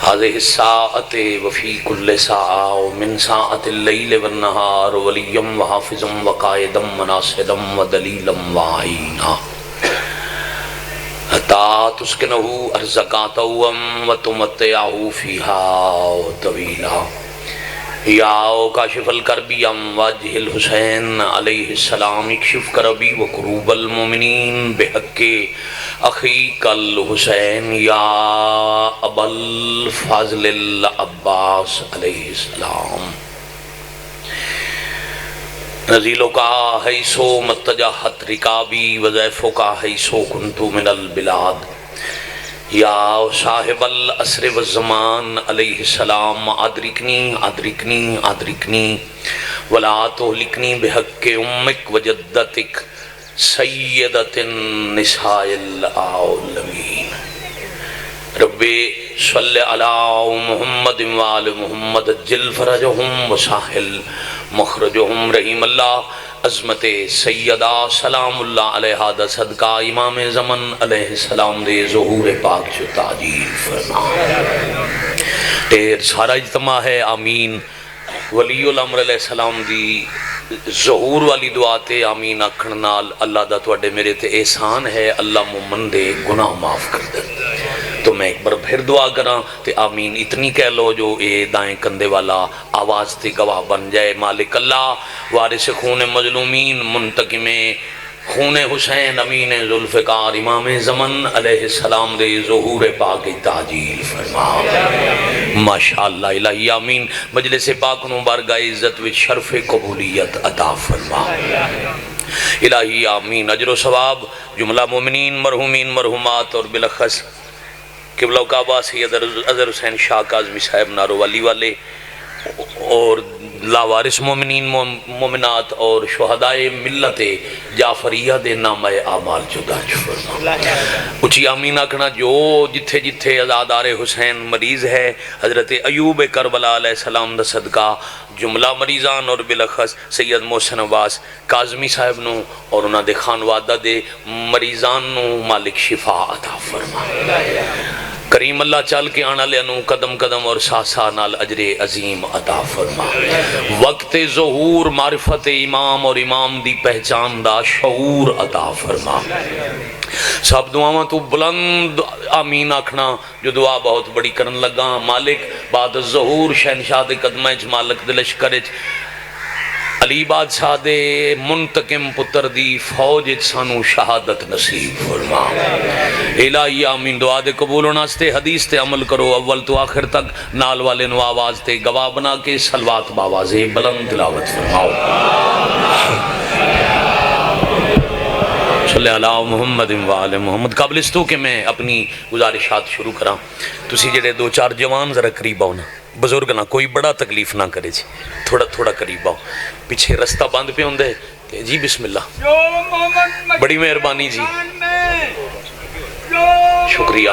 هذه الساعة وفي كل ساعة ومن ساعة الليل والنهار وليا وحافظا وقائدا وناصرا ودليلا وعينا حتى تسكنه أرزقا طوعا وتمتعه فيها طويلا یا کاشف الکرب ام وجہ الحسین علیہ السلام اکشف کربی وکروب المؤمنین بحق اخیک الحسین یا ابا الفضل العباس علیہ السلام نزیلوں کا حیثو متجہت رکابی وضیفوں کا حیثو کنتو من البلاد یا صاحب العصر والزمان علیہ السلام ادرکنی ادرکنی ادرکنی ولا تہلکنی بحق امک وجدتک سیدت النساء العالمین رب صلی علی محمد وآل محمد جل فرجہم وساحل مخرجہم رحیم اللہ عظمت سیدہ سلام اللہ علیہ دا صدقہ امام زمن علیہ السلام دے ظہور پاک جو تعجیل فرما دیر سارا اجتماع ہے آمین ولی الامر علیہ السلام دی ظہور والی دعاتے آمین اکھن نال اللہ دا توڑے میرے تے احسان ہے اللہ مومن دے گناہ معاف کر دے تو میں ایک بار پھر دعا کراں تے آمین اتنی کہہ لو جو اے دائیں کندے والا آواز تے گواہ بن جائے مالک اللہ وارث خون مظلومین منتقم خون حسین امین ذوالفقار امام زمن علیہ السلام دے ظہور پاک تعجیل فرما ماشاءاللہ الہی آمین مجلس پاک نو بارگاہ عزت و شرف قبولیت عطا فرما الہی آمین اجر و ثواب جملہ مومنین مرحومین مرحومات اور بلخص قبلہ کعبہ سید اظہر حسین شاہ کاظمی صاحب نارو والی والے اور لاوارث مومنین مومنات اور شہدائے ملت جعفریہ دے نامہ اعمال جدا فرما اچھی آمین آکھنا جو جتھے جتھے عزادار حسین مریض ہے حضرت ایوب کربلا علیہ السلام دا صدقہ جملہ مریضان اور بلخص سید محسن عباس کاظمی صاحب نو اور انہاں دے خانوادہ دے مریضان نو مالک شفا عطا فرما کریم اللہ چل کے آنا لے انو قدم قدم اور ساسا نال اجر عظیم عطا فرما وقت ظہور معرفت امام اور امام دی پہچان دا شعور عطا فرما سب دعاواں تو بلند آمین آکھنا جو دعا بہت بڑی کرن لگا مالک بعد ظہور شہنشاہ دے قدمہ اچ مالک دے لشکر اچ علی بادشاہ دے منتقم پتر دی فوج سانو شہادت نصیب فرما الہی آمین دعا دے قبول ہونا ستے حدیث تے عمل کرو اول تو آخر تک نال والے نو آواز تے گواہ بنا کے سلوات باوازے بلند تلاوت فرماؤ صلی اللہ محمد وآل محمد قبل اس تو کہ میں اپنی گزارشات شروع کراں تسی جڑے دو چار جوان ذرا قریب آؤ نا بزرگ نہ کوئی بڑا تکلیف نہ کرے جی تھوڑا تھوڑا قریب آؤ پیچھے رستہ بند پہ ہوندے جی بسم اللہ بڑی مہربانی جی شکریہ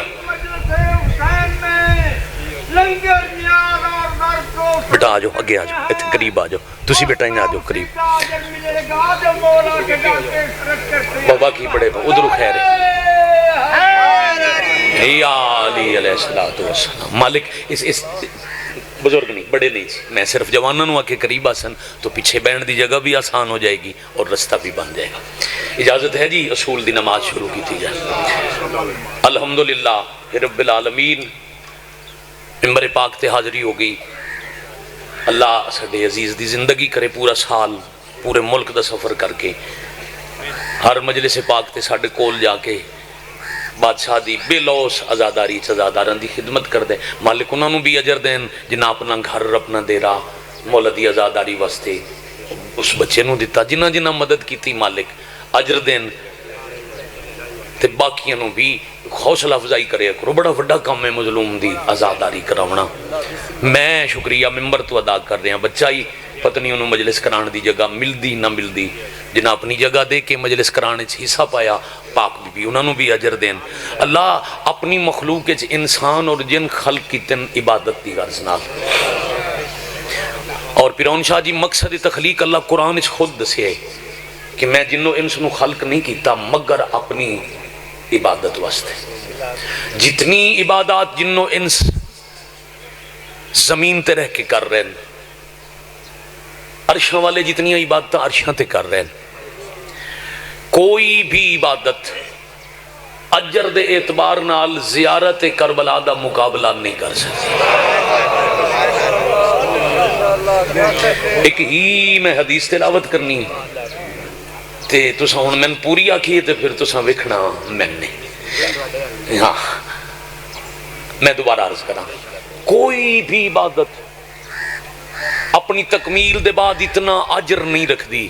بیٹا آ جاؤ اگے آ جاؤ اتنے قریب آ جاؤ تسی بیٹا ہی آ جاؤ قریب بابا کی بڑے ادھر خیر ہے یا علی علیہ السلام مالک اس بزرگ نہیں بڑے نہیں میں صرف جوانوں نو آکے قریب آسن تو پیچھے بیٹھنے دی جگہ بھی آسان ہو جائے گی اور رستہ بھی بن جائے گا اجازت ہے جی اصول دی نماز شروع کی تھی جائے الحمدللہ رب العالمین ممبر پاک تے حاضری ہو گئی اللہ سڈے عزیز دی زندگی کرے پورا سال پورے ملک دا سفر کر کے ہر مجلس پاک تے ساڈے کول جا کے بادشاہ دی بے لوس ازاداری چزاداران دی خدمت کر دے مالک انہوں نے بھی اجر دین جنہ اپنا گھر اپنا دیرا مولا دی ازاداری واسطے اس بچے نو دیتا جنہ جنہ مدد کی تھی مالک اجر دین تے باقیاں نو بھی حوصلہ افزائی کرے کرو بڑا وڈا کام ہے مظلوم دی ازاداری کراونا میں شکریہ ممبر تو ادا کر رہے ہیں بچہ ہی پتنی انہوں مجلس کرانے دی جگہ مل دی نہ مل دی جنہ اپنی جگہ دے کے مجلس کرانے چھ حصہ پایا پاک بھی انہوں نے بھی اجر دین اللہ اپنی مخلوق چھ انسان اور جن خلق کی تن عبادت دی غرضنا اور پیرون شاہ جی مقصد تخلیق اللہ قرآن چھ خود دسے ہے کہ میں جنوں انسانوں خلق نہیں کیتا مگر اپنی عبادت واسطے جتنی عبادات جنوں انس زمین تے رہ کے کر رہے ہیں، عرشاں والے جتنی عبادت عرشاں تے کر رہے ہیں. کوئی بھی عبادت اجر دے اعتبار نال زیارت کربلا دا مقابلہ نہیں کر سکتی. ایک ہی میں حدیث تلاوت کرنی تے تساں ہن میں پوری آکھی تے پھر تساں ویکھنا میں نے. ہاں میں دوبارہ عرض کراں، کوئی بھی عبادت اپنی تکمیل دے بعد اتنا اجر نہیں رکھ دی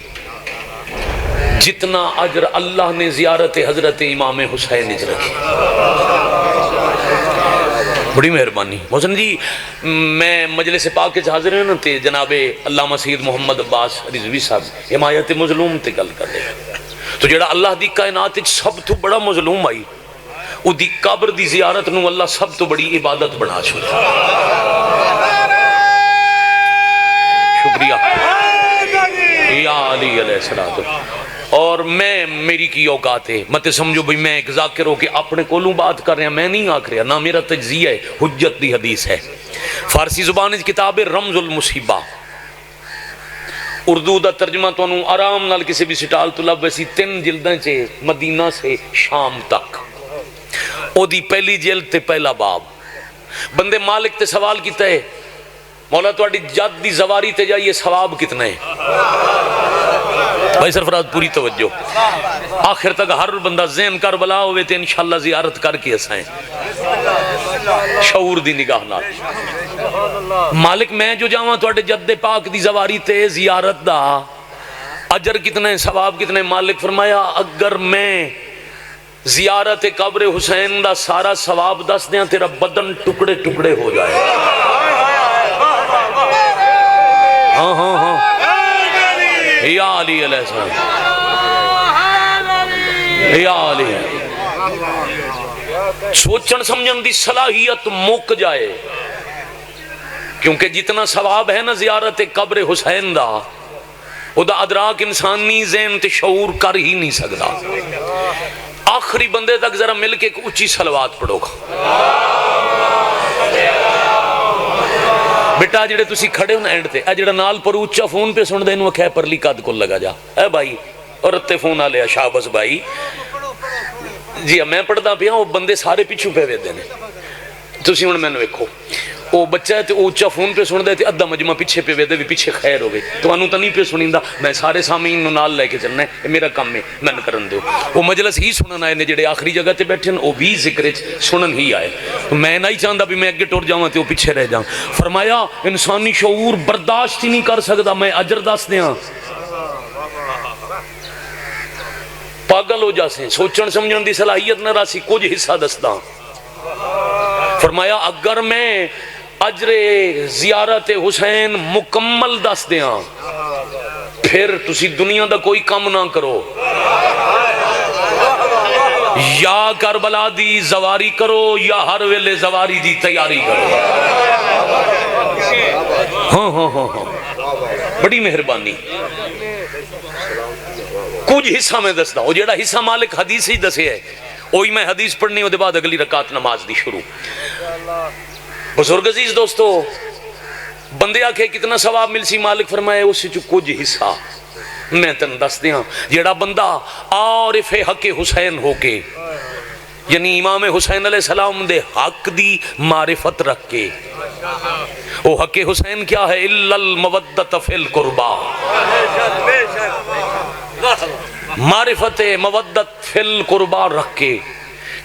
جتنا اجر اللہ نے زیارت حضرت امام حسین نے رکھی. بڑی مہربانی محسن جی. میں مجلس پاک کے حاضر ہیں نا تے جناب علامہ سید محمد عباس رضوی صاحب حمایت مظلوم تے گل کر رہے ہیں. تو جڑا اللہ دی کائنات سب تو بڑا مظلوم آئی، او دی قبر دی زیارت نو اللہ سب تو بڑی عبادت بنا چھوڑا. شکریہ یا علی علیہ السلام. اور میں میری کی اوقات ہے مت سمجھو بھئی میں ایک ذاکر ہو کے اپنے کولوں بات کر رہا، میں نہیں آکھ رہا، نہ میرا تجزیہ ہے، حجت دی حدیث ہے. فارسی زبان کتاب رمز المصیبہ، اردو دا ترجمہ تو انہوں آرام نال کسی بھی سٹال طلب ویسی 3 جلدیں چے مدینہ سے شام تک. او دی پہلی جلد تے پہلا باب. بندے مالک تے سوال کیتا ہے مولا تواڈی جد دی زواری تے جائیے ثواب کتنا ہے؟ بھائی سرفراز پوری توجہ، آخر تک ہر بندہ ذہن کربلا ہوئے تے انشاءاللہ زیارت کر کے اسائیں شعور دی نگاہ نال. مالک میں جو جاواں تواڈے جد پاک دی زواری تے زیارت دا اجر کتنا ہے، ثواب کتنا ہے؟ مالک فرمایا اگر میں زیارت قبر حسین دا سارا ثواب دس دیاں تیرا بدن ٹکڑے ٹکڑے ہو جائے. ہاں ہاں ہاں یا علی علیہ السلام، یا علی. سوچن سمجھن دی صلاحیت مک جائے، کیونکہ جتنا ثواب ہے نا زیارت قبر حسین دا، او دا ادراک انسانی ذہن تے شعور کر ہی نہیں سکتا. آخری بندے تک ذرا مل کے ایک اونچی صلوات پڑھو گا. بیٹا جڑے تسی کھڑے ہو نا اینڈ تے، اے جڑا نال پر اونچا فون پہ سن دے انہوں کہے پرلی قد کو لگا جا. اے بھائی اور تے فون آ لیا شابس بھائی جی میں پڑھدا پیا، وہ بندے سارے پیچھو پہ ویدے نے. تسی ہن مینوں ویکھو او بچہ ہے تے اونچا فون پہ سن دے تے ادھا مجمع پیچھے پہ ویدے بھی پیچھے خیر ہوگی. تانوں تے نہیں پہ سنیندا، میں سارے سامعین نوں نال لے کے چلنا ہے، یہ میرا کام ہے، میں کرن دیو. وہ مجلس ہی سنن آئے نے جڑے آخری جگہ تے بیٹھے ہیں، وہ بھی ذکر سنن ہی آئے. تو میں نہیں چاہتا بھی میں اگے ٹر جاواں تے وہ پیچھے رہ جاؤں. فرمایا انسانی شعور برداشت ہی نہیں کر سکتا. میں اجر دس دیاں پاگل ہو جاسیں، سوچن سمجھن دی صلاحیت نہ راسی کچھ حصہ دسدا. فرمایا اگر میں اجر زیارت حسین مکمل دس دیاں پھر تسی دنیا دا کوئی کم نہ کرو، یا کربلا دی زواری کرو یا ہر ویلے زواری دی تیاری کرو. ہاں ہاں ہاں ہاں بڑی مہربانی. کچھ حصہ میں دسدا، وہ جیڑا حصہ مالک حدیث ہی دسے ہے وہی میں حدیث پڑھنی، وہ دے بعد اگلی رکعت نماز دی شروع. بزرگ عزیز دوستو، بندے آکھے کتنا ثواب مل سی؟ مالک فرمائے اس سے کچھ حصہ میں تن دس دیاں. جیڑا بندہ عارف حق حسین ہو کے، یعنی امام حسین علیہ السلام دے حق دی معرفت رکھ کے، وہ حق حسین کیا ہے؟ الا المودۃ فی القربا، معرفت مودت فی القربا رکھ کے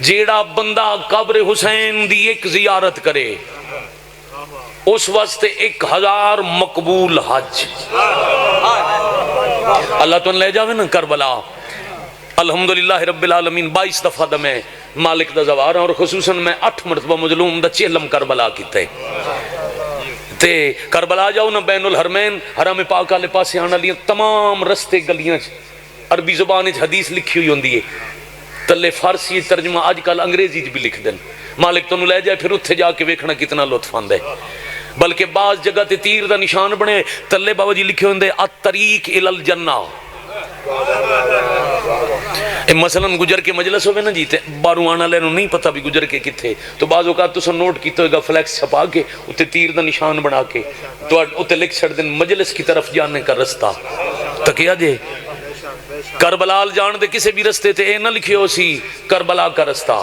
جیڑا بندہ قبر حسین دی ایک زیارت کرے اس واسطے 1000 مقبول حج اللہ تو لے جاوے نا کربلا. الحمدللہ رب العالمین 22 دفعہ دا میں مالک دا زوار ہوں، اور خصوصاً میں 8 مرتبہ مظلوم دا چہلم کربلا کیتا ہے. تے کربلا جاؤ نا بین الحرمین حرم پاک والے پاسے آنے والی تمام رستے گلیاں عربی زبان حدیث لکھی ہوئی ہوندی ہے، تلے فارسی ترجمہ آج کل انگریزی بھی لکھ دیں. مالک تو لے جائے پھر اتھے جا کے ویکھنا کتنا لطف آندا ہے. بلکہ بعض جگہ تے تیر دا نشان بنے تلے بابا جی لکھے ہوندے الطریق الی الجنہ، مثلا گجر کے مجلس ہوئے نا جی تے باہروں آنے والے نہیں پتا بھی گجر کے کتنے، تو بعض اوقات تو نوٹ کیتا ہوئے گا فلیکس چھپا کے اتنے تیر دا نشان بنا کے تو اتنے لکھ چھڑ دیں مجلس کی طرف جانے کا رستہ تکیا جے کربلال جان دے کسے بھی رستے تے اے نہ لکھے ہو سی کربلا کا رستہ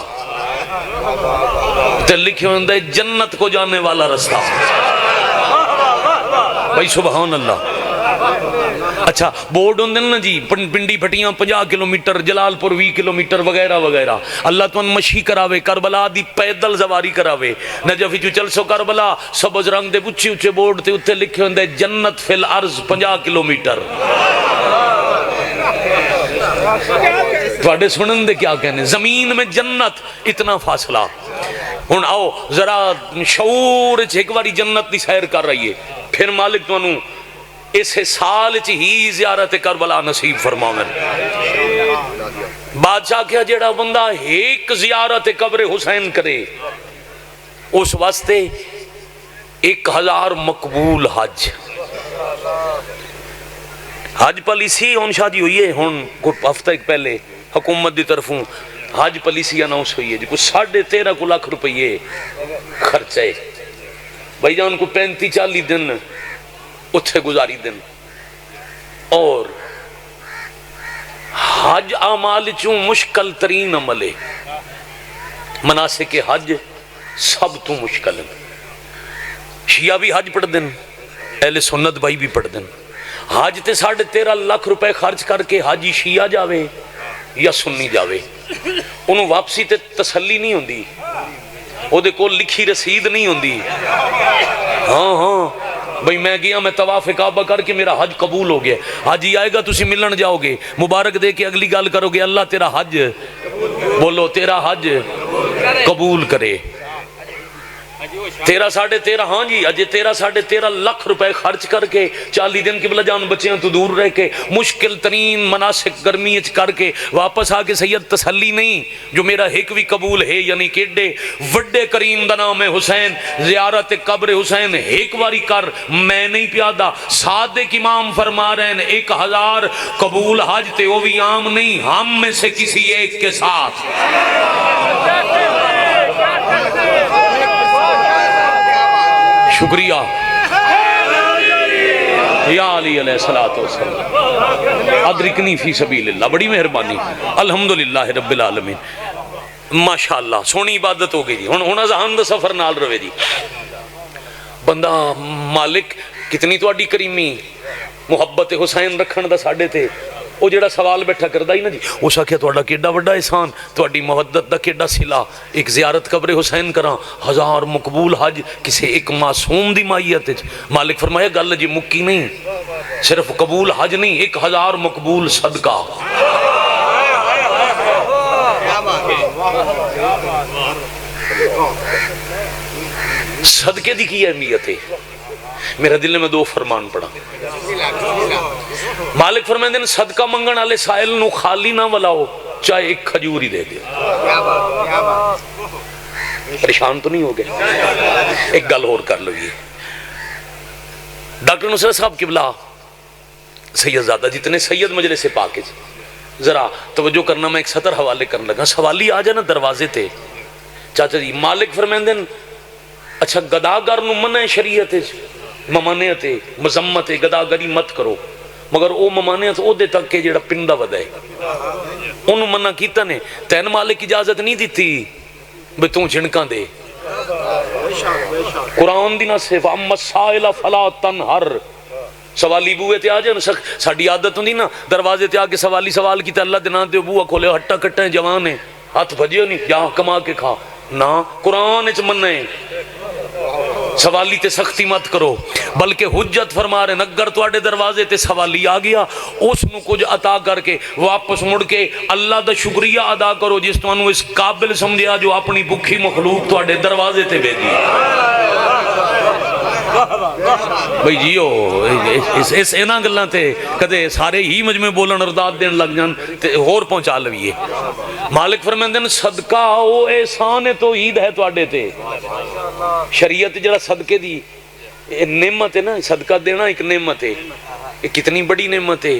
تے لکھے ہوندے جنت کو جانے والا رستہ. بھائی سبحان اللہ. اچھا بورڈ ہوندے نا جی پنڈی پھٹیاں 50 کلومیٹر، جلال پور 20 کلومیٹر وغیرہ وغیرہ. اللہ تو ان مشی کراوے کربلا دی پیدل زواری کراوے. نجف جو چل سو کربلا سبز رنگ دے اچھے اچھے بورڈ تے اتنے لکھے ہوندے جنت فی الارض 50 کلومیٹر. تواڈے سنن دے کیا کہنے زمین میں جنت اتنا فاصلہ. ہن آؤ ذرا شعور ایک باری جنت دی سیر کر رہی ہے پھر مالک تو انہوں اسے سال ہی زیارت کربلا نصیب فرماویں. بادشاہ کیا جیڑا بندہ ایک زیارت قبر حسین کرے اس واسطے 1000 مقبول حج. حج پالیسی ہون شادی ہوئی ہے ہون کوئی ہفتہ ایک پہلے حکومت دی طرفوں حج پالیسی اناؤنس ہوئی ہے جی کوئی 13.5 لاکھ روپئے خرچے. بھائی جان کو 35-40 دن اتھے گزاری دن. اور حج اعمال چوں مشکل ترین عمل ہے. مناسک حج سب تو مشکل ہے. شیعہ بھی حج پڑھ دن اہل سنت بھائی بھی پڑھ دن. حج تے 13.5 لاکھ روپے خرچ کر کے حاجی شیعہ جاوے یا سنی جاوے انہوں واپسی تے تسلی نہیں ہوندی، او دے کول لکھی رسید نہیں ہوندی. ہاں بھئی میں گیا میں طواف کعبہ کر کے میرا حج قبول ہو گیا. حاجی آئے گا تسی ملن جاؤ گے مبارک دے کے اگلی گال کرو گے اللہ تیرا حج بولو تیرا حج قبول کرے. 13.5 ہاں جی اجے 13.5 لاکھ روپے خرچ کر کے 40 دن قبلہ جان بچیاں تو دور رہ کے مشکل ترین مناسک گرمی کر کے واپس آ کے سید تسلی نہیں جو میرا ایک بھی قبول ہے یعنی کیڈے وڈے کریم دا نام ہے حسین. زیارت قبر حسین ایک واری کر میں نہیں پیادا. صادق امام فرما رہے ہیں 1000 قبول حج تے وہ بھی عام نہیں ہم میں سے کسی ایک کے ساتھ. شکریہ یا علی علیہ السلام ادرکنی فی سبیل اللہ. بڑی مہربانی الحمدللہ رب العالمین. ماشاءاللہ سونی عبادت ہو گئی جی. ہن اذہان دا سفر نال روے جی بندہ مالک کتنی تواڈی کریمی محبت حسین رکھن دا ساڈے تے. وہ جڑا سوال بیٹھا کردا ہی نا جی اس آکھیا تواڈا کیڈا وڈا احسان تواڈی محبت دا کیڈا صلہ ایک زیارت قبر حسین کراں 1000 مقبول حج کسی ایک معصوم دی مائیت وچ. مالک فرمایا گل جی مکی نہیں صرف قبول حج نہیں 1000 مقبول صدقہ. صدقے دی کی اہمیت ہے میرے دل میں 2 فرمان پڑا. مالک فرمائیں دن صدقہ منگن والے سائل نو خالی نہ ولاؤ چاہے ایک کھجور ہی دے دے. پریشان تو نہیں ہو گئے؟ ایک گل اور کر لو. یہ ڈاکٹر نصرت صاحب قبلہ سید زادہ جتنے سید مجلس پاک ذرا توجہ کرنا میں ایک سطر حوالے کرنے لگا. سوالی آ جانا دروازے تے چاچا جی مالک فرمائیں دن اچھا گداگر نو منع شریعت ممانعت مذمت گداگری مت کرو مگر او ممانعت او دے تک کہ جڑا پنڈا ودا ہے انہوں منع کیتا نے. تین مالک اجازت نہیں دیتی بے توں جھنکاں دے. قرآن دی نہ صرف اما السائل فلا تنہر. سوالی بوئے تے آ جان ساڈی عادت ہوندی نا دروازے تے آ کے سوالی سوال کیتا اللہ دے نام تے بوئا کھولے ہٹا کٹا جوان ہے ہاتھ بھجیو نہیں جا کما کے کھا نا. قرآن اچ منع ہے سوالی تے سختی مت کرو بلکہ حجت فرما رہے ہیں اگر تواڈے دروازے تے سوالی آ گیا اس نو کچھ عطا کر کے واپس مڑ کے اللہ دا شکریہ ادا کرو جس تانوں اس قابل سمجھیا جو اپنی بھکھی مخلوق تواڈے دروازے تے بھیجی. بھئی جیو اس اینا گلاں تے کدے سارے ہی مجمع بولن ارداد دین لگ جان تے اور پہنچا لویے. مالک فرماندے نے صدقہ او احسان تو عید ہے تواڈے تے. شریعت جڑا صدقے دی نعمت ہے نا صدقہ دینا ایک نعمت ہے. یہ کتنی بڑی نعمت ہے.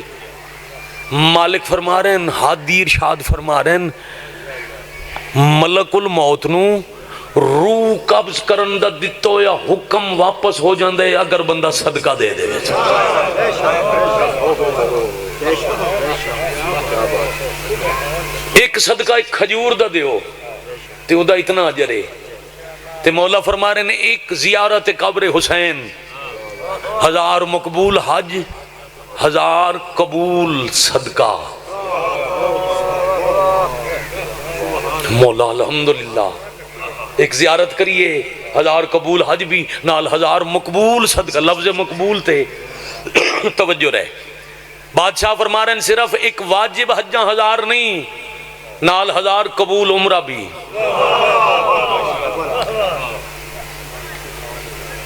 مالک فرما رہے ہیں، ہادی ارشاد فرما رہے ہیں، ملک الموت نو روح قبض کرن دا دتو یا حکم واپس ہو جاندے اگر بندہ صدقہ دے دے ویچ. ایک صدقہ ایک کھجور دا دیو تے او دا اتنا اجرے. تے مولا فرما رہے ہیں ایک زیارت قبر حسین 1000 مقبول حج 1000 قبول صدقہ. مولا الحمدللہ ایک زیارت کریے 1000 قبول حج بھی نال 1000 مقبول صدقہ. لفظ مقبول تے توجہ رہے. بادشاہ فرما رہے ہیں صرف ایک واجب حجاں 1000 نہیں نال 1000 قبول عمرہ بھی.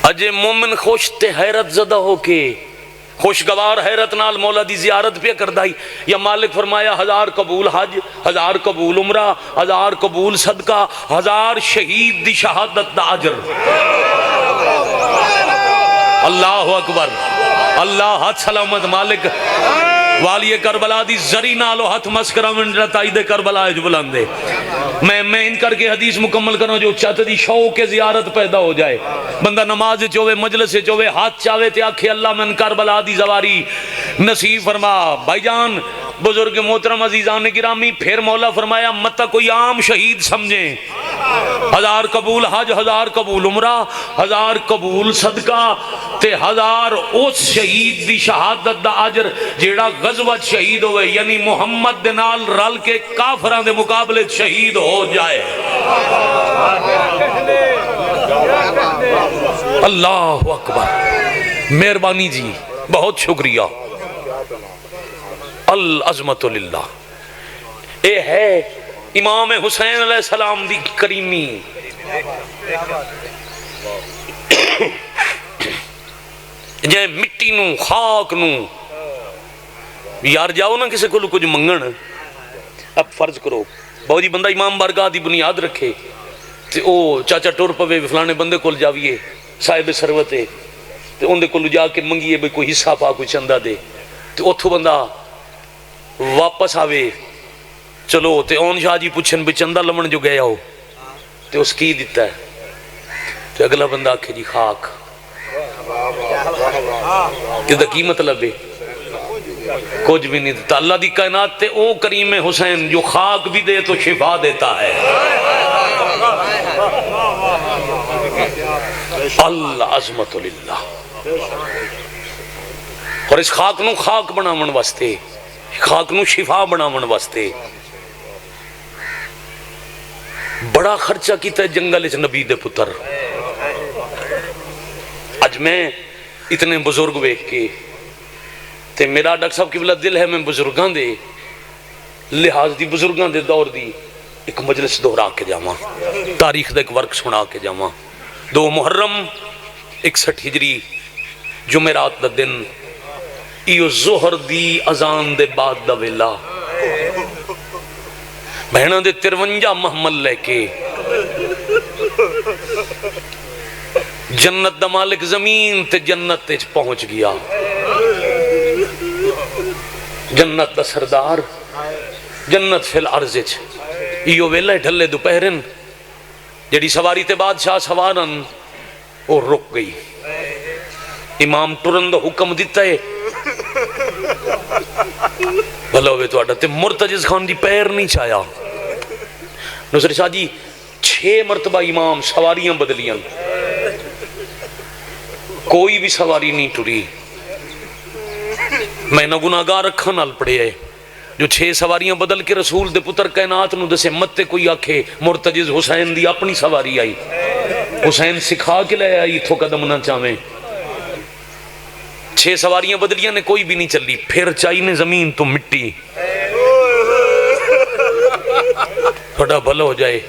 اجے مومن خوش تے حیرت زدہ ہو کے خوشگوار حیرت نال مولا دی زیارت پہ کردائی. یا مالک فرمایا 1000 قبول حج 1000 قبول عمرہ 1000 قبول صدقہ 1000 شہید دی شہادت دا اجر. اللہ اکبر اللہ ہاتھ سلامت. مالک والی کربلا دی زری نالو ہاتھ مسکرہ من رتائی دے کربلا اج بلندے. میں ان کر کے حدیث مکمل کروں جو چاہتے دی شوق زیارت پیدا ہو جائے. بندہ نماز چوے مجلس چوے ہاتھ چاہے تے آکھے اللہ من کربلا دی زواری نصیب فرما. بھائی جان بزرگ محترم عزیزان گرامی پھر مولا فرمایا مت کوئی عام شہید سمجھیں. 1000 قبول حج 1000 قبول عمرہ 1000 قبول صدقہ تے 1000 اس شہید دی شہادت دا اجر جیڑا غزوت شہید ہوئے یعنی محمد دے نال رل کے کافران دے مقابلے شہید ہو جائے. اللہ اکبر مہربانی جی بہت شکریہ. العظمت للہ. اے ہے امام حسین علیہ السلام دی کریمی. جائے مٹی نو خاک نو یار جاؤ نا کسی کو کچھ منگن. اب فرض کرو بہت جی بندہ امام بارگاہ دی بنیاد رکھے تے او چاچا ٹور پوے فلانے بندے کول جاویے صاحب سروتے تے ان دے کول جا کے منگیے بھئی کوئی حصہ پا کوئی چندہ دے تے اتھو بندہ واپس آوے چلو تے اون شاہ جی پوچھن بھی چندہ لمن جو گیا ہو تے اس کی دیتا ہے تے اگلا بندہ آکھے جی خاک. یہ کی مطلب ہے کچھ بھی نہیں دیتا. اللہ دی کائنات تے او کریم حسین جو خاک بھی دے تو شفا دیتا ہے. اللہ عظمت للہ. اور اس خاک نو خاک بناون واسطے خاک نو شفا بناون واسطے بڑا خرچہ کیتا ہے جنگل اس نبی دے پتر. اج میں اتنے بزرگ ویکھ کے تے میرا ڈاکٹر صاحب قبلہ دل ہے میں بزرگاں دے لحاظ دی بزرگاں دے دور دی ایک مجلس دہرا کے جاواں تاریخ دا ایک ورک سنا کے جاواں. 2 محرم 61 ہجری جمعرات دا دن ایو ظہر دی اذان دے بعد دا ویلا بہناں دے 53 محمل لے کے جنت دا مالک زمین تے جنت تے پہنچ گیا. جنت دا سردار جنت فی الارض ایو ویلے ڈھلے دوپہرن جڑی سواری تے بادشاہ سوارن وہ رک گئی. امام ٹرن دا حکم دیتا ہے بھلا ہوئے تو آڈا تے مرتجز خان دی پیر نہیں چایا. نصر شاہ جی 6 مرتبہ امام سواریاں بدلیاں کوئی بھی سواری نہیں ٹری. میں نہ گناہگار رکھا نال پڑے ہے جو 6 سواریاں بدل کے رسول دے پتر کائنات نو دسے مت کوئی آکھے مرتجز حسین دی اپنی سواری آئی حسین سکھا کے لے آئی تھو قدم نہ چاہیں. 6 سواریاں بدلیاں نے کوئی بھی نہیں چلی. پھر چاہی نے زمین تو مٹی بڑا بھلا ہو جائے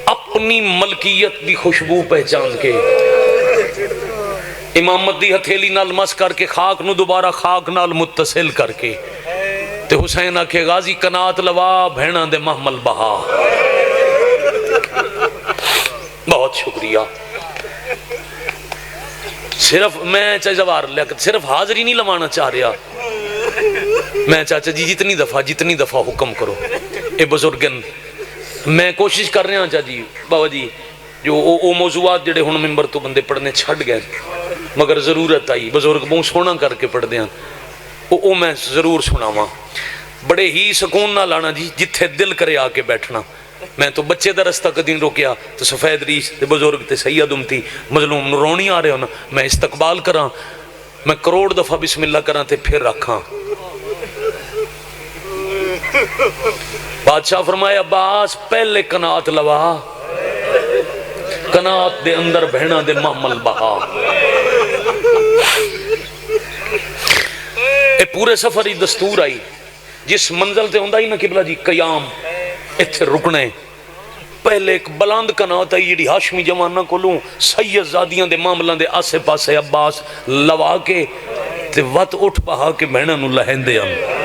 اپنی ملکیت دی خوشبو پہچان کے امامت دی ہتھیلی نال مس کر کے خاک نو دوبارہ خاک نال متصل کر کے تے حسین آکھے غازی کنات لوا بھیڑاں دے محمل بہا. بہت شکریہ. صرف میں چاہے زوار لیکن صرف حاضری نہیں لوانا چاہ رہا میں چاچا جی جتنی دفعہ حکم کرو اے بزرگن میں کوشش کر رہا ہوں چاچا جی بابا جی جو او موضوعات جڑے ہن ممبر تو بندے پڑھنے چھڈ گئے مگر ضرورت آئی بزرگ بہت سونا کر کے پڑھ دیاں او میں ضرور سناواں بڑے ہی سکون نہ لانا جی جتھے دل کرے آ کے بیٹھنا میں تو بچے دا رستہ کدی روکیا تو سفید ریش تے بزرگ تے سید امتی مظلوم نو رونی آ رہے ہونا میں استقبال کراں میں کروڑ دفعہ بسم اللہ کراں تے پھر رکھاں بادشاہ فرمایا عباس پہلے کنات لوا کنات دے اندر بہنا دے محمل بہا اے پورے سفر ہی دستور آئی جس منزل تے ہوندہ ہی نا قبلہ جی قیام اتھے رکنے پہلے ایک بلند کنات آئی جڑی ہاشمی جمانہ کو لوں سید زادیاں دے معاملہ دے آسے پاسے عباس لوا کے تے وط اٹھ بہا کے بہنا نو لہن دے ہم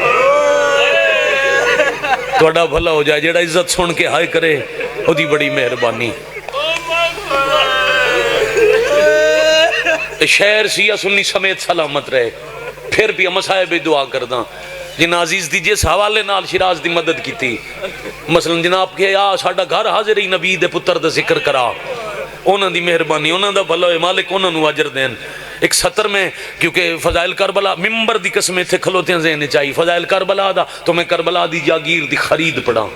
توڑا بھلا ہو جائے جڑا عزت سن کے ہائے کرے وہ دی بڑی مہربانی شہر سیاہ سنی سمیت سلامت رہے پھر بھی مسائب دعا کرداں جن عزیز دی جس حوالے نال شیراز دی مدد کی تھی مثلا جناب کہ یا ساڑھا گھر حاضر ہی نبی دے پتر دا ذکر کرا انہاں دی مہربانی انہاں دا بھلا ہوئے مالک انہاں نو اجر دین ایک سطر میں کیونکہ فضائل کربلا ممبر دی قسمیں تھے کھلوتے ہیں ذہن چاہیے فضائل کربلا دا تو میں کربلا دی جاگیر دی خرید پڑا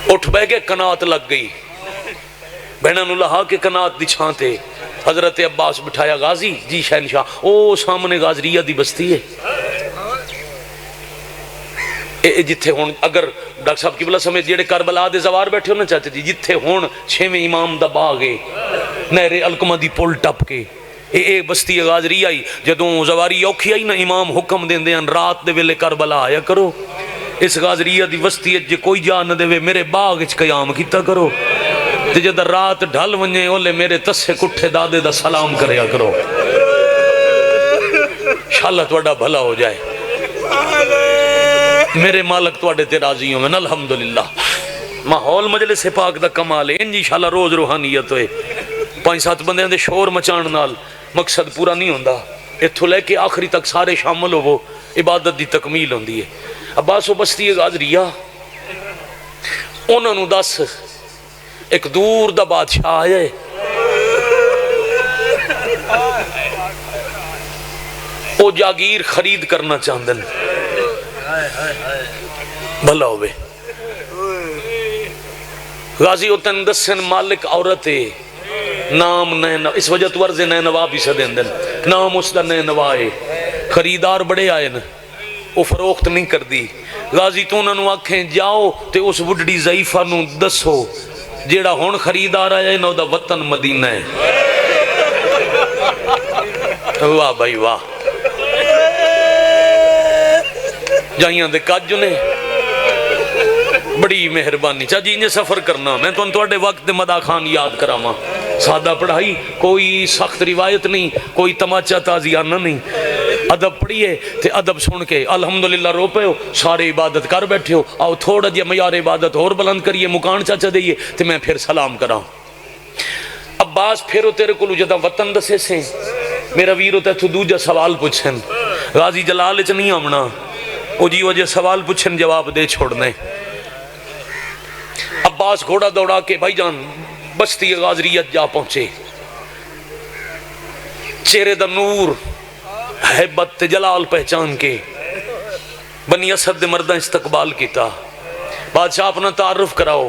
اٹھ بہ کے کنات لگ گئی بہنانو لہا کے کنات دی چھانتے حضرت عباس بٹھایا غازی جی شہنشاہ او سامنے غازریہ دی بستی ہے جتھے ہون اگر ڈاکٹر صاحب قبلہ سمیت جیڑے کربلا دے زوار بیٹھے ہونا چاہتے جی جتھے ہون چھویں امام دا باغے نہر القمہ دی پل ٹپ کے اے بستی غازری آئی جدوں زواری اوکھی آئی نا امام حکم دیں دیں رات دے ویلے کربلا آیا کرو اس غازریہ دی بستی جے کوئی جا نہ دے میرے باغ اچ قیام کیتا کرو تے جدہ رات ڈھل ونجے اولے میرے تسے کٹھے دادے دا سلام کریا کرو انشاءاللہ توڑا بھلا ہو جائے میرے مالک توڑے تے راضی ہوں میں الحمدللہ ماحول مجلس پاک دا کمال ہے انشاءاللہ روز روحانیت ہوئے 5-7 بندے دے شور مچان نال مقصد پورا نہیں ہوندہ اتھو لے کے آخری تک سارے شامل ہو وہ عبادت دی تکمیل ہوندی ہے عباس و بستی غازریہ انہوں نے دس ایک دور دا بادشاہ آئے او جاگیر خرید کرنا چاندن بھلا ہوئے غازی ہوتن دسن مالک عورت نام نینوا اس وجہ تو ورز نینوا بھی سدین دن نام اس دا نینوائے خریدار بڑے آئے نا وہ فروخت نہیں کر دی غازی تو انہوں آکھیں جاؤ تے اس وڈڑی ضعیفہ نو دسو جیڑا ہون خریدار آیا ہے نو دا وطن مدینہ ہے واہ بھائی واہ جائیاں دے کاج نے بڑی مہربانی چاہ جی انہیں سفر کرنا میں تو انتوڑے وقت دے مدہ خان یاد کراما سادہ پڑھائی کوئی سخت روایت نہیں کوئی تماچہ تازیانہ نہیں ادب پڑھئے تے ادب سن کے الحمدللہ رو پہ ہو سارے عبادت کر بیٹھے ہو آؤ تھوڑا جیا معیار عبادت اور بلند کریے مکان چاچا دئیے تے میں پھر سلام کراؤں عباس پھر تیرے کو جدہ وطن دسے سے میرا ویرو تے تو دوجہ سوال پوچھن غازی جلال اچ نہیں آمنا او جی وجہ سوال پوچھن جواب دے چھوڑنے عباس گھوڑا دوڑا کے بھائی جان بستی غازریت جا پہنچے چہرے دا نور حیبت جلال پہچان کے بنی اسد مردہ استقبال کیتا بادشاہ اپنا تعارف کراؤ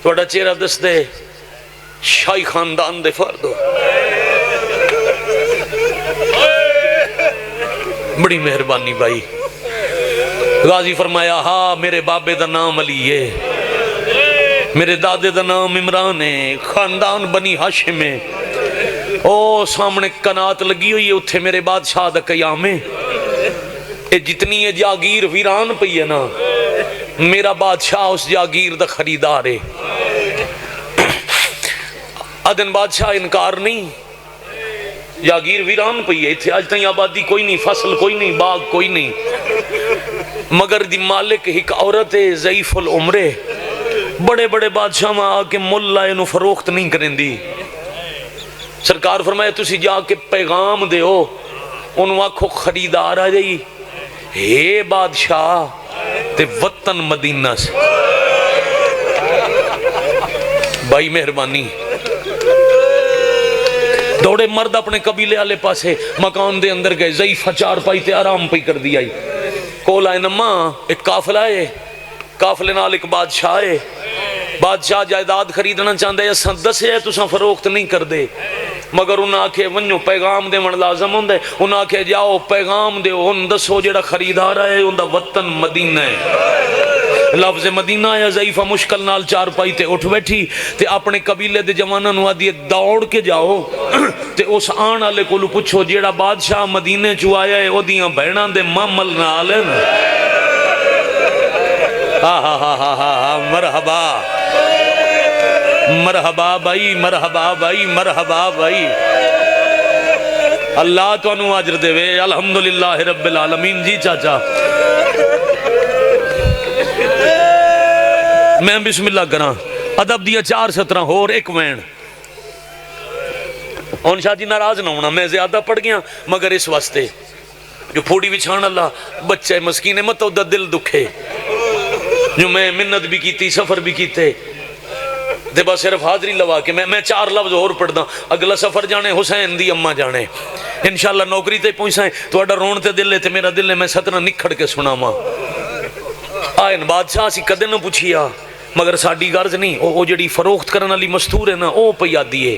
توڑا چہرہ دس دے شاہی خاندان دے فردو بڑی مہربانی بھائی غازی فرمایا ہاں میرے بابے دا نام علی ہے میرے دادے دا نام عمران ہے خاندان بنی ہاشم ہے او سامنے کنات لگی ہوئی ہے اتھے میرے بادشاہ دا قیام ہے اے جتنی یہ جاگیر ویران پئی ہے نا میرا بادشاہ اس جاگیر دا خریدار ہے ادن بادشاہ انکار نہیں جاگیر ویران پئی ہے اتھے آج تائیں آبادی کوئی نہیں فصل کوئی نہیں باغ کوئی نہیں مگر دی مالک ایک عورت ہے ضعیف العمرے بڑے بڑے بادشاہ میں آکے ملا انہوں فروخت نہیں کریں دی سرکار فرمایا تسی جا کے پیغام دے ہو انہوں آکھو خریدار آ جائی ہے بادشاہ تے وطن مدینہ سے بھائی مہربانی دوڑے مرد اپنے قبیلے والے پاسے مکان دے اندر گئے ضعیفہ چار پائی تے آرام پئی کر دیا کول آئے نما ایک قافلہ ہے قافلے نال ایک بادشاہ ہے بادشاہ جائیداد خریدنا چاہتا ہے اساں دسے تساں فروخت نہیں کر دے مگر انہاں آکھے ونجو پیغام دے من لازم ہوندے انہاں آکھے جاؤ پیغام دے ان دسو جڑا خریدار ہے ان دا وطن مدینہ ہے لفظ مدینہ یا ضعیفہ مشکل نال چار پائی تے اٹھ بیٹھی تے اپنے قبیلے دے جواناں نوں آدھی دوڑ کے جاؤ تے اس آن والے کولو پوچھو جیڑا بادشاہ مدینے چوں آیا ہے او دیاں بہناں دے معامل نال مرحبا مرحبا بھائی مرحبا بھائی مرحبا بھائی اللہ تو انو اجر دے وے الحمدللہ رب العالمین جی چاچا میں بسم اللہ کراں ادب دیا 4 سطرہ اور ایک وین ان شاہ جی ناراض نہ ہونا میں زیادہ پڑھ گیا مگر اس واسطے جو پھوڑی بچھان اللہ بچے مسکین مت دا دل دکھے جو میں منت بھی کیتی سفر بھی کیتے دے بس صرف حاضری لوا کے میں 4 لفظ اور پڑھ دا اگلا سفر جانے حسین دی اماں جانے انشاءاللہ نوکری تے پہنچائیں تو اڈا رون تے دل ہے تے میرا دل ہے میں ستنا نکھڑ کے سنا ماں آئین بادشاہ سی کدے نہ پوچھیا مگر ساڑی غرض نہیں او جڑی فروخت کرنا لی مستور ہے نا او پیا دیئے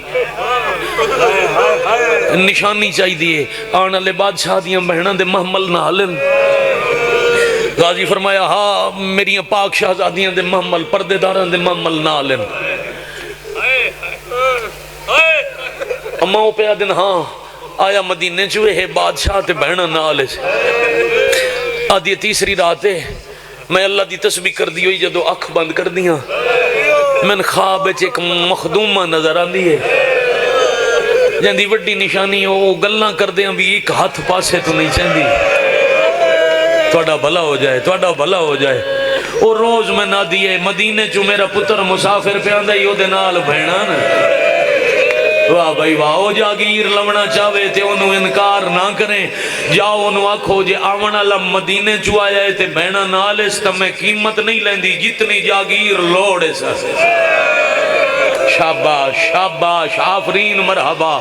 نشانی چاہی دیئے آنا لے بادشاہ دیاں بہناں دے محمل نہ حلن غازی فرمایا ہاں میری پاک شہزادیاں دے محمل پردے داراں دے محمل نہ حلن اما او پیا دن ہاں آیا مدینے چوئے ہے بادشاہ تے بہناں نہ حلے سے آدھی تیسری رات ہے میں اللہ دی تسبیح کر دی ہوئی جدو اکھ بند کر دیا میں خواب ایک مخدومہ نظر آن دی ہے جاندی وڈی نشانی ہو گلنا کر دیا بھی ایک ہاتھ پاسے تو نہیں چاہندی توڑا بھلا ہو جائے توڑا بھلا ہو جائے اور روز میں نہ دیئے مدینے چو میرا پتر مسافر پہ آندہ ہی دے نال بھینا نا واہ بھائی واہ او جاگیر لونا چاہوے تے انہوں انکار نہ کریں جاؤ انہوں آکھو جے آمن اللہ مدینے چو آیا ہے تے بہنا نالس تا میں قیمت نہیں لیندی جتنی جاگیر لوڑے سا شاباش شاباش آفرین مرحبا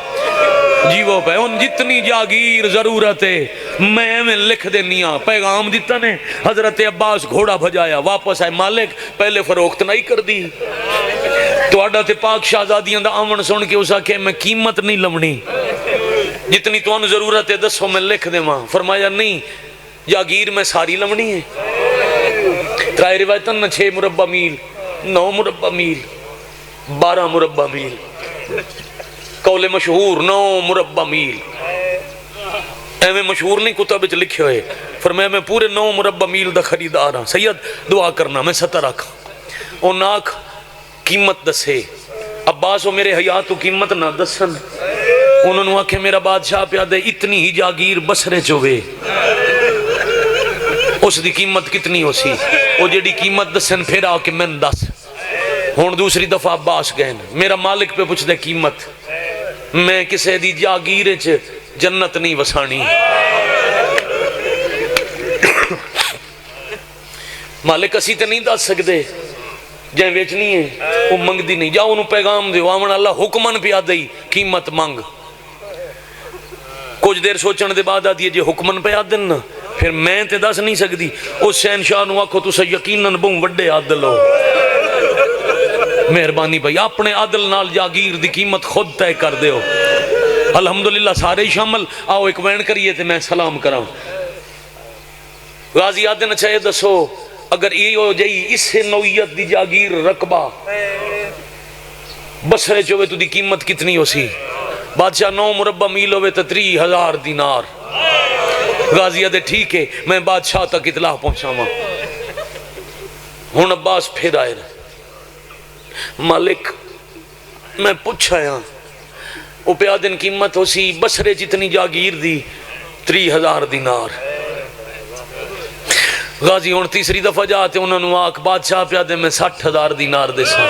جیو پہ ان جتنی جاگیر ضرورت ہے میں لکھ دینیاں پیغام دیتا نے حضرت عباس گھوڑا بھجایا واپس آئے مالک پہلے فروخت نہیں کر دی تو آڈا تے پاک شہزادیاں دا آمن سن کے اسا کہ میں قیمت نہیں لمنی جتنی تو ان ضرورت ہے 10 میں لکھ دے ماں فرمایا نہیں جاگیر میں ساری لمنی ہے ترائے روایتاں 6 مربع میل 9 مربع میل 12 مربع میل قول مشہور 9 مربع میل ایویں مشہور نہیں کتاب وچ لکھے ہوئے فرمایا میں پورے 9 مربع میل دا خریدار ہاں سید دعا کرنا میں ستر رکھا او ناک قیمت دسے عباس و میرے حیات تو قیمت نہ دسن انہوں نے آکھے میرا بادشاہ پہ دے اتنی ہی جاگیر بسرے چوے اس دی قیمت کتنی ہو سی وہ جیڑی قیمت دسن پھر آکے میں دس ہون دوسری دفعہ عباس گئن میرا مالک پہ پوچھ دے قیمت میں کسے دی جاگیر چ جنت نہیں وسانی مالک اسی تے نہیں دس سکدے جائیں ویچنی ہے وہ منگ دی نہیں جاؤ انہوں پیغام دے آمن اللہ حکمن پہ آدھائی قیمت مانگ کچھ دیر سوچن دے بعد آدھی ہے جے حکمن پہ آدھن نا پھر میں تے دس نہیں سکتی اس شہنشاہ نو آکھو تسا یقیناً بہن وڈے عادل ہو مہربانی بھائی اپنے عادل نال جاگیر دی قیمت خود طے کر دے ہو الحمدللہ سارے شامل آؤ ایک وین کریے تے میں سلام کراؤں غازی آدھن چاہے دسو اگر یہ ہو جائی اس سے نوعیت دی جاگیر رقبہ بسرے چوے تو دی قیمت کتنی ہو سی بادشاہ 9 مربع میل ہوئے تو 30,000 دینار غازی آدھے ٹھیک ہے میں بادشاہ تک اطلاع پہنچا ماں ہون عباس پھر آئے مالک میں پوچھا یہاں وہ پہ آدھن قیمت ہو سی بسرے جتنی جاگیر دی 30,000 دینار غازی ہون تیسری دفعہ جاتے انہوں نے آکھ بادشاہ پہ آدھے میں 60,000 دینار دے سا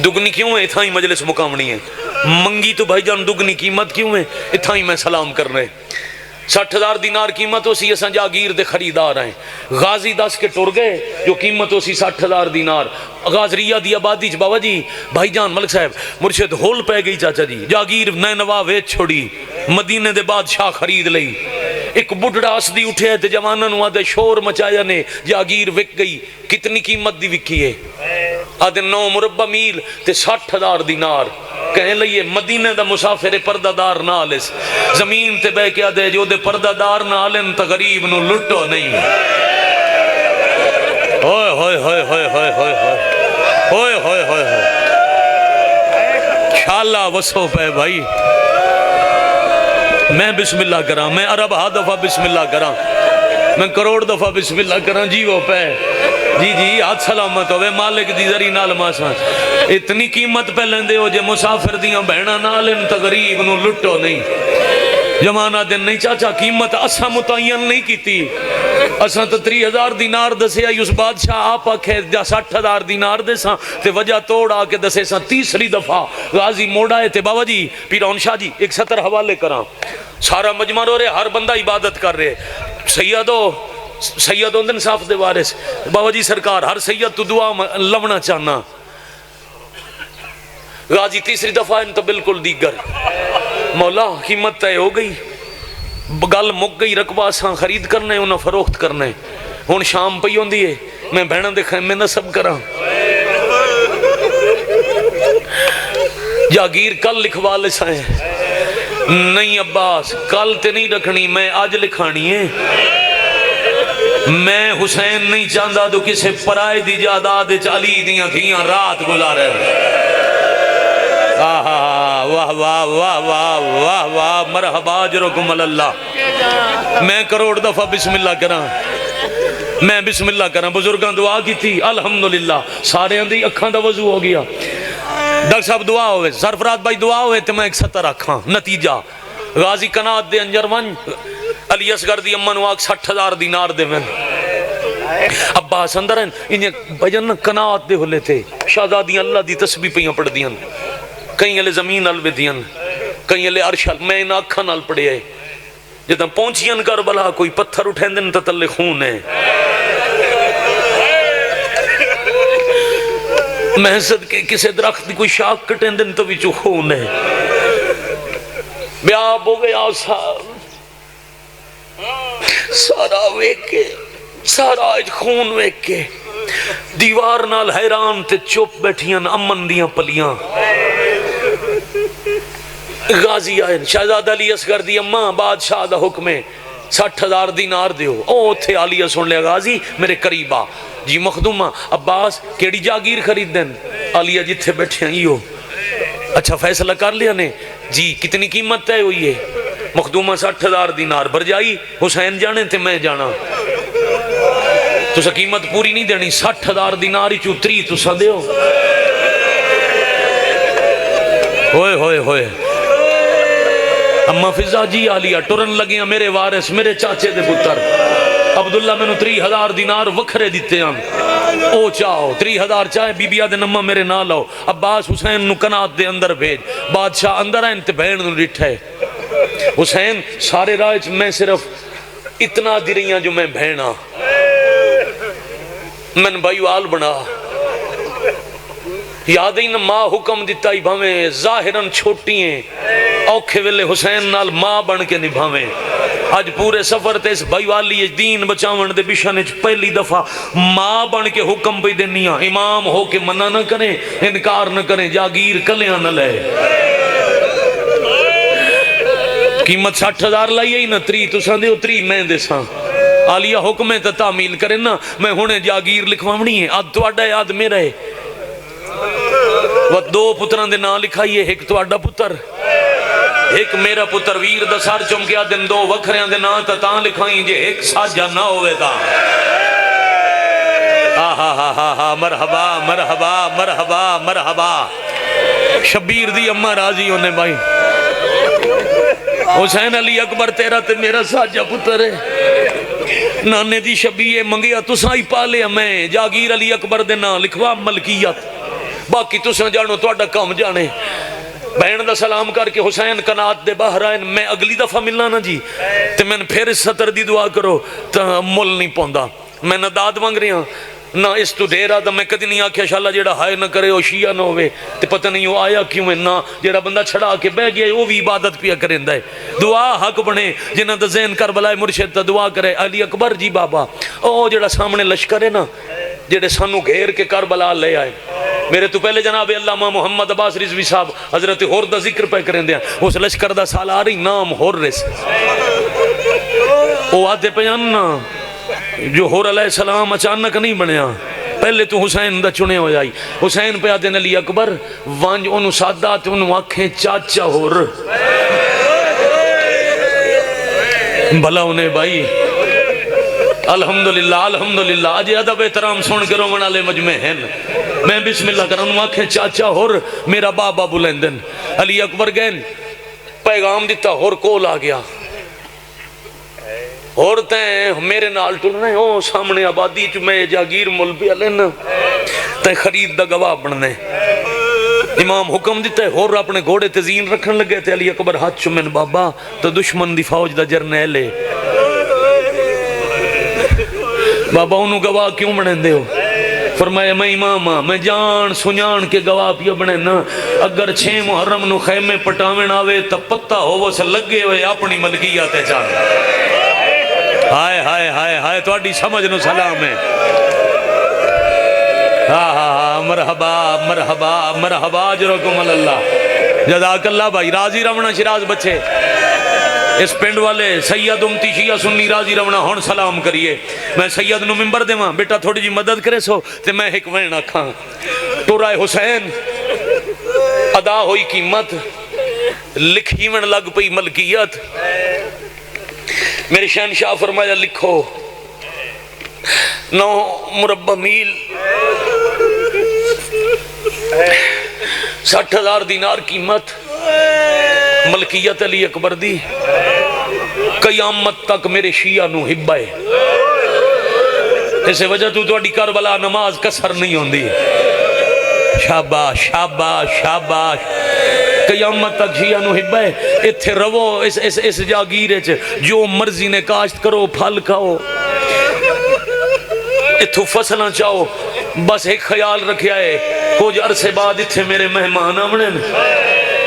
دگنی کیوں ہے اتھائی مجلس مقامنی ہے منگی تو بھائی جان دگنی قیمت کیوں ہے؟ اتھا ہی میں سلام کر رہے 60,000 دینار قیمت ہو سی اساں جاگیر دے خریدار ہیں غازی دس کے ٹر گئے جو قیمت ہو سی 60,000 دینار غازریہ دی آبادی چ بابا جی بھائی جان ملک صاحب مرشد ہول پہ گئی چاچا جی جاگیر نینوا ویچ چھوڑی مدینے دے بادشاہ خرید لئی ایک بڑھڑا اسدی اٹھے تے جواناں نوں آدے شور مچایا نے جاگیر وک گئی کتنی قیمت دی وکی ہے آدھے 9 مربع میل تے 60,000 دینار کہیں لئیے مدینہ دا مسافر پردہ دار نہ آلس زمین تے بے کیا دے جو دے پردہ دار نہ آلن تا غریب نو لٹو نہیں ہوئے ہوئے ہوئے ہوئے ہوئے ہوئے ہوئے ہوئے ہوئے ہوئے شاللہ وسو پہ بھائی میں بسم اللہ کراں میں عرب ہا دفعہ بسم اللہ کراں میں کروڑ دفعہ بسم اللہ کراں جی وہ پہ جی جی ہاتھ سلامت ہوئے مالک دی ذری نال ماساں اتنی قیمت پہ لیندے ہو جے مسافر دیاں بہنا نالن تا غریب نو لٹو نہیں جمانہ دن نہیں چاچا قیمت اساں متعین نہیں کیتی اساں تو 30,000 دینار دسے آئی اس بادشاہ آپ آکھے 60,000 دینار دے ساں تے وجہ توڑ آکے دسے ساں تیسری دفعہ غازی موڑا ہے تے بابا جی پیرون شاہ جی ایک سطر حوالے کراں سارا مجمع رو رہے ہر بندہ عبادت کر رہے سیدوں دن صاف دے وارث بابا جی سرکار ہر سید تو دعا لونا چاہنا غازی تیسری دفعہ ان تو بالکل دیگر مولا قیمت طے ہو گئی گل مک گئی رقبہ ساں خرید کرنے انہاں فروخت کرنے ہون شام پئی ہوندی ہے میں بہناں دے خیمے نصب کراں جاگیر کل لکھوا لے سائیں نہیں عباس کل تے نہیں رکھنی میں آج لکھانی ہے میں حسین نہیں چاہتا تو کسے پرائے دی جاداد علی دیاں تھیاں رات گزارے واہ واہ واہ واہ واہ واہ مرحبا اجرکم اللہ میں کروڑ دفعہ بسم اللہ کراں میں بسم اللہ کراں بزرگاں دعا کی تھی الحمدللہ سارے اندھی اکھاں دا وضو ہو گیا ڈاکٹر صاحب دعا ہوئے سرفراز بھائی دعا ہوئے تو میں ایک سطر رکھاں نتیجہ غازی کنات دے انجر ون علی اصغر دی امن واق 60,000 دینار دے من عباس اندر ہیں انہیں بجن کنات دے ہلے تھے شہزادیاں اللہ دی تسبیح پیاں پڑھ دیاں کہیں علی زمین الوے دیاں کہیں علی عرش میں انہاں اکھاں نال پڑے آئے جدہ پہنچیاں کربلا کوئی پتھر اٹھیں دن تتلے خون ہے محسد کے کسے درخت کوئی شاک کٹیں دن تو بھی چو خون ہے بیاب ہو گیا سارا ویک کے سارا اج خون ویک کے دیوار نال حیران تے چپ بیٹھیاں امن دیاں پلیاں غازی آئے شہزادہ علی اصغر دی اماں بادشاہ دا حکم ہے 60,000 دینار دیو او تھے علیہ سن لیا غازی میرے قریبا جی مخدومہ عباس کیڑی جاگیر خرید دیں علیہ جتھے بیٹھے ہیں یہ اچھا فیصلہ کر لیا نے جی کتنی قیمت ہے ہوئی ہے مخدومہ 60,000 دینار بھر جائی حسین جانے تھے میں جانا تو سا قیمت پوری نہیں دینی 60,000 دینار ہی چوتری تو سا دیو ہوئے ہوئے ہوئے اما فضا جی آلیا ٹرن لگے ہیں میرے وارث میرے چاچے دے پتر عبداللہ میں نو 30,000 دینار وکھرے دیتے ہیں او چاہو 30,000 چاہے بی بی آدھے نمہ میرے نہ لاؤ عباس حسین نو کنات دے اندر بھیج بادشاہ اندر آئیں تے بہن نو رٹھے حسین سارے راج میں صرف اتنا دی رہی ہیں جو میں بہنا من بھائی وال بنا یاد ہی نہ ماں حکم دیتا ہی بھامیں ظاہراً چھوٹی ہیں اوکھے ویلے حسین نال ماں بن کے نبھاویں آج پورے سفر تے اس بھائی والی دین بچاون دے بشانے پہلی دفعہ ماں بن کے حکم پہ دینیاں امام ہو کے منع نہ کریں انکار نہ کریں جاگیر کلیاں نہ لے قیمت 60,000 لائی ہے نا 3 تو ساں دے 3 میں دے ساں آلیہ حکمیں تا تعمیل کریں نا میں ہونے جاگیر لکھوامنی ہے آدھ تو آڈا ہے آدھ میرا ہے وہ 2 پتران دے نا لکھائیے ایک تو آڈا پتر ایک میرا پتر ویر دا سار چمکیا دن 2 وکھریاں دے نا تا تاں لکھائیں جے ایک ساجہ نہ ہوئے دا مرحبا مرحبا مرحبا مرحبا شبیر دی اممہ راضی ہونے بھائی حسین علی اکبر تیرا تے میرا ساجہ پتر ہے نانے دی شبیہ منگیا تو سائی پالے میں جاگیر علی اکبر دے نا لکھوا ملکیت باقی تو ساں جانو تو اڈا کام جانے بہن دا سلام کر کے حسین کنات دے باہر آئے میں اگلی دفعہ ملنا نا جی تے میں پھر اس سطر دی دعا کرو تو مل نہیں پوندا میں نہ داد مانگ رہی ہاں نہ اس تو ڈیرا دا میں کدی نہیں آکھیا شاءاللہ جیڑا ہائے نہ کرے وہ شیعہ نہ ہوئے تے پتہ نہیں وہ آیا کیوں ہے نہ جیڑا بندہ چھڑا کے بہ گیا وہ بھی عبادت پیا کریندا ہے دعا حق بنے جنہاں دا ذہن کربلا مرشد تا دعا کرے علی اکبر جی بابا او جیڑا سامنے لشکر ہے نا جیڑے سانو گھیر کے کربلا لے آئے میرے تو پہلے جناب علامہ محمد عباس رضوی صاحب حضرت ہور دا ذکر پہ کریں دیا اس لشکر دا سالاری نام ہور رس وہ آدھے پیاننا جو ہور علیہ السلام اچانک نہیں بنیا پہلے تو حسین دا چنے ہو جائی حسین پہ آدھے علی اکبر وانج انہوں سادات انہوں آنکھیں چاچا ہور بھلا انہیں بھائی الحمدللہ الحمدللہ آج ادب احترام سن کے رومن والے مجمع ہیں میں بسم اللہ کروں انہوں آنکھیں چاچا ہور میرا بابا بلندن علی اکبر گئن پیغام دیتا ہور کول آ گیا عورتیں میرے نال ٹلنے او سامنے آبادی چ میں جاگیر مل پیا لینا تے خرید دا گواہ بننے امام حکم دیتا ہے اور اپنے گھوڑے تزین رکھن لگے تے علی اکبر ہاتھ چمن بابا تو دشمن دی فوج دا جرنیل ہے بابا انہوں گواہ کیوں بنے دے ہو فرمایا میں امام ہاں میں جان سنجان کے گواہ پیا بنے نا اگر 6 محرم نو خیمے پٹاویں آوے تا پتہ ہو وہ سے لگے ہوئے اپنی ملکیات جان ہائے ہائے ہائے ہائے تو اڈی سمجھ نو سلام ہے مرحبا مرحبا مرحبا جرکم اللہ جزاک اللہ بھائی راضی رمنا شراز بچے اس پنڈ والے سید امتی شیعہ سنی راضی رمنا ہون سلام کریے میں سید نو ممبر دے ماں بیٹا تھوڑی جی مدد کرے سو تے میں ایک وین آکھاں ٹورائے حسین ادا ہوئی قیمت لکھی من لگ پئی ملکیت میرے شہنشاہ فرمایا لکھو 9 مربع میل 60,000 دینار قیمت ملکیت علی اکبر دی قیامت تک میرے شیعہ نو حبہ ہے اسے وجہ تو اڈی کربلا نماز کسر نہیں ہوندی شاباش شاباش شاباش قیامت تک شیعہ نو حبہ ہے اتھے رو اس جاگیرے جو مرضی نے کاشت کرو پھل کھاؤ اتھو فصلہ چاہو بس ایک خیال رکھیا ہے کچھ عرصے بعد اتھے میرے مہمان آمنے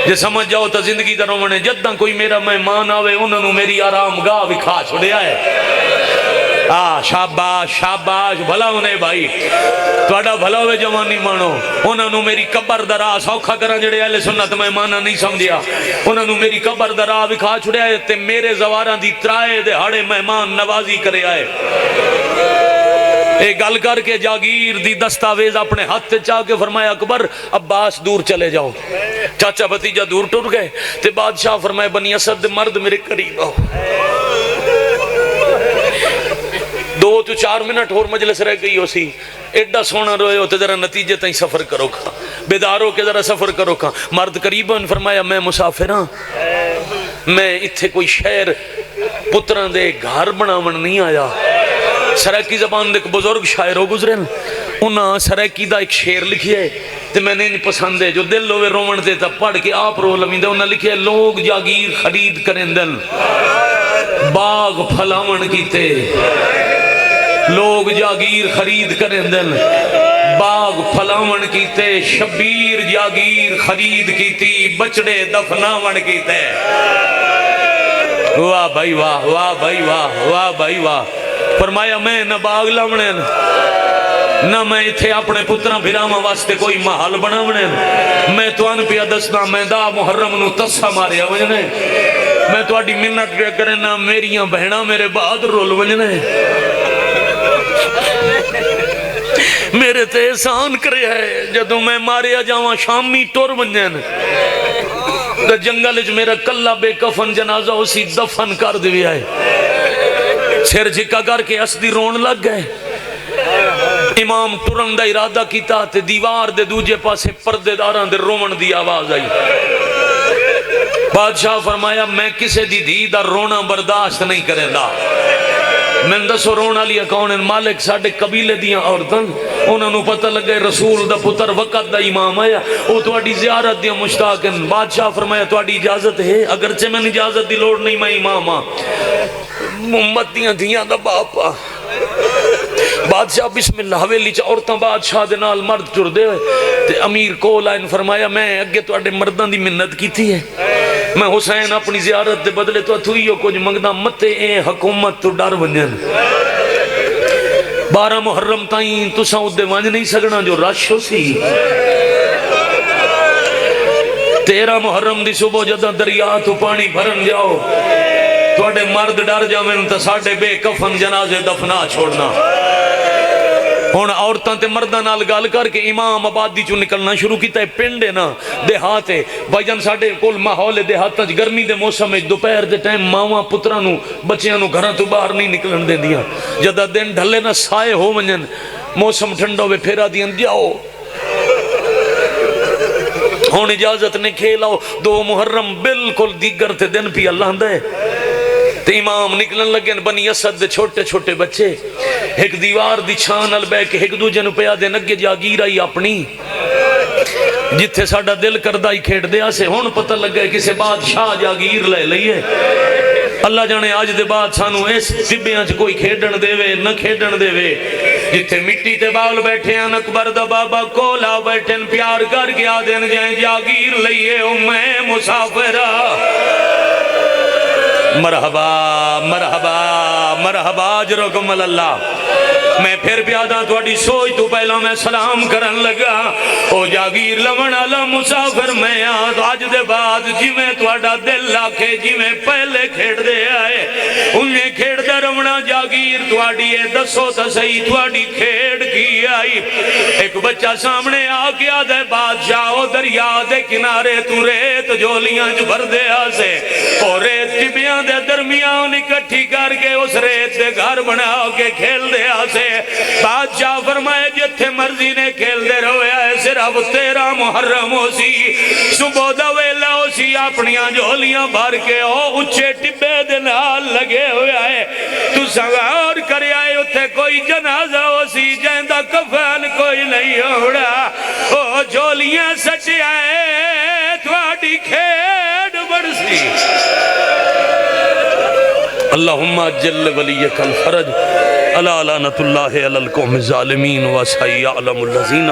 جے سمجھ جاؤ تا زندگی در آمنے جدہ کوئی میرا مہمان آوے انہوں نے میری آرام گاہ بھی کھا چھوڑیا ہے شاباش شاباش بھلا انہیں بھائی توڑا بھلا ہوئے جوانی مانو انہوں نے میری قبر درا سوکھا کرن جڑے اہل سنت مہمانا نہیں سمجھیا انہوں نے میری قبر درا بھی کھا چھوڑیا ہے تے میرے زواراں دی ترائے دے ہاڑے مہمان نوازی کرے آئے ایک گل کر کے جاگیر دی دستاویز اپنے ہاتھ تے چاہ کے فرمایا اکبر عباس دور چلے جاؤ چاچا بھتیجا دور ٹر گئے تے بادشاہ فرمایا بنی اسد مرد میرے قریب آؤ 2 تو 4 منٹ اور مجلس رہ گئی ہو سی ایڈا سونا روئے ہوتے ذرا نتیجے تائیں سفر کرو کھا بیداروں کے ذرا سفر کرو کھا مرد قریباً فرمایا میں مسافر ہاں میں اتھے کوئی شہر پتران دے گھر بناون نہیں آیا سرائکی زبان دے بزرگ شاعر ہو گزرے انہاں سرائکی دا ایک شعر لکھیا ہے تے میں نے نہیں پسند ہے جو دل ہوئے رومن دے تا پڑھ کے آپ رو لمین دے انہاں لکھیا ہے لوگ جاگیر خرید کریں دل باغ پھلاون کیتے لوگ جاگیر خرید کریں دل باغ پھلاون کیتے شبیر جاگیر خرید کیتی بچڑے دفناون کیتے واہ بھائی واہ واہ بھائی واہ واہ بھائی واہ فرمایا میں نہ باغ لاونے نہ میں اتھے اپنے پتران بھیراما واسطے کوئی محل بناونے میں تو ان پیا دسنا میں دا محرم نو تسا ماریا وجنے میں تو اڈی منت پیا کرے نہ میریاں بہناں میرے بعد رول وجنے میرے تے احسان کرے ہے جدوں میں ماریا جاواں شامی ٹور ونجن جنگل وچ میرا کلا بے کفن جنازہ اسی دفن کر دے آئے سر جھکا کر کے اسدی رون لگ گئے امام ٹرن دا ارادہ کیتا تے دیوار دے دوجے پاسے پردے داران دے رومن دی آواز آئی بادشاہ فرمایا میں کسے دی دی دا رونا برداشت نہیں کریں دا میں دسو رون والی کون ہیں؟ مالک ساڈے قبیلے دیاں عورتاں، انہاں نوں پتہ لگے رسول دا پتر وقت دا امام آیا، او تہاڈی زیارت دیاں مشتاق ہیں۔ بادشاہ فرمایا تہاڈی اجازت ہے؟ اگرچہ میں اجازت دی لوڑ نہیں، میں امام ہاں، امت دیاں دھیاں دا باپ آ۔ بادشاہ بسم اللہ حویلی چ عورتاں بادشاہ دے نال مرد ٹر دے ہوئے تے امیر کول آئن فرمایا میں اگے تواڈے مرداں دی منت کیتی ہے، میں حسین اپنی زیارت دے بدلے تو اتھوئیو کچھ منگدا متے اے حکومت تو ڈر ونجن 12 محرم تائیں تساں اودے ونج نہیں سکنا جو رش ہو سی 13 محرم دی صبح جداں دریا تو پانی بھرن جاؤ تواڈے مرد ڈر جاویں تے ساڈے بے کفن جنازے دفنا چھوڑنا۔ ہن عورتاں تے مرداں نال گل کر کے امام آبادی چوں نکلنا شروع کیتا ہے۔ پنڈ ہے نا دیہات ہے بھائی جان، ساڈے کول ماحول ہے دیہاتاں وچ گرمی دے موسم وچ دوپہر دے ٹائم ماواں پتراں نوں بچیاں نوں گھراں تو باہر نہیں نکلن دیندیاں، جدا دن ڈھلے نہ سائے ہو ونجن موسم ٹھنڈا ہوے پھر آدیاں جاؤ ہن اجازت نے کھیل آؤ۔ 2 محرم بالکل دیگر تے دن پی اللہ دے تے امام نکلن لگے بنی اسد دے چھوٹے چھوٹے بچے ایک دیوار دی چھان ال بہ کے ایک دوجے نوں پیا دے نگے جاگیر آئی اپنی جتھے ساڈا دل کردا ہی کھیڈ دیا سے۔ ہن پتہ لگا کسے بادشاہ جاگیر لے لئیے، اللہ جانے آج دے بعد سانو اس ٹبیاں چ کوئی کھیڈن دے وے نہ کھیڈن دے وے۔ جتھے مٹی تے بال بیٹھے ہیں اکبر دا بابا کولا بیٹھے پیار کر کے آ دین جائیں جاگیر لئیے او میں مسافرہ۔ مرحبا مرحبا مرحبا اجرکم اللہ۔ میں پھر پیادا تھوڑی سوچ تو پہلا میں سلام کرن لگا او جاگیر لمن والا مسافر میں آج دے بعد جی میں تھوڑا دل آکھے جی میں پہلے کھیڑ دے آئے انہیں کھیڑ دے رمنا جاگیر تھوڑی ہے دسو تا صحیح تھوڑی کھیڑ کی آئی۔ ایک بچہ سامنے آگے آدھے بادشاہ او دریا دے کنارے تو ریت جولیاں جو بھر دے آسے اور ریت ٹبیاں دے درمیان اکٹھی کر کے اس ریت دے گھر بنا کے کھیل دے آسے۔ بادشاہ فرمائے جتھے مرضی نے کھیل دے رویا ہے صرف 13 محرم ہو سی صبح دا ویلا ہو سی اپنیاں جولیاں بھر کے او اچھے ٹبے دے نال لگے ہویا ہے۔ تو سنگار کرے آئے اتھے کوئی جنازہ ہو سی جیندہ کفن کوئی نہیں ہوڑا او جولیاں سچے آئے تھوڑی کھیڑ بڑھ سی۔ اللہم اجل ولیک الفرج الا لعنت اللہ علی القوم الظالمین وسیعلم الذین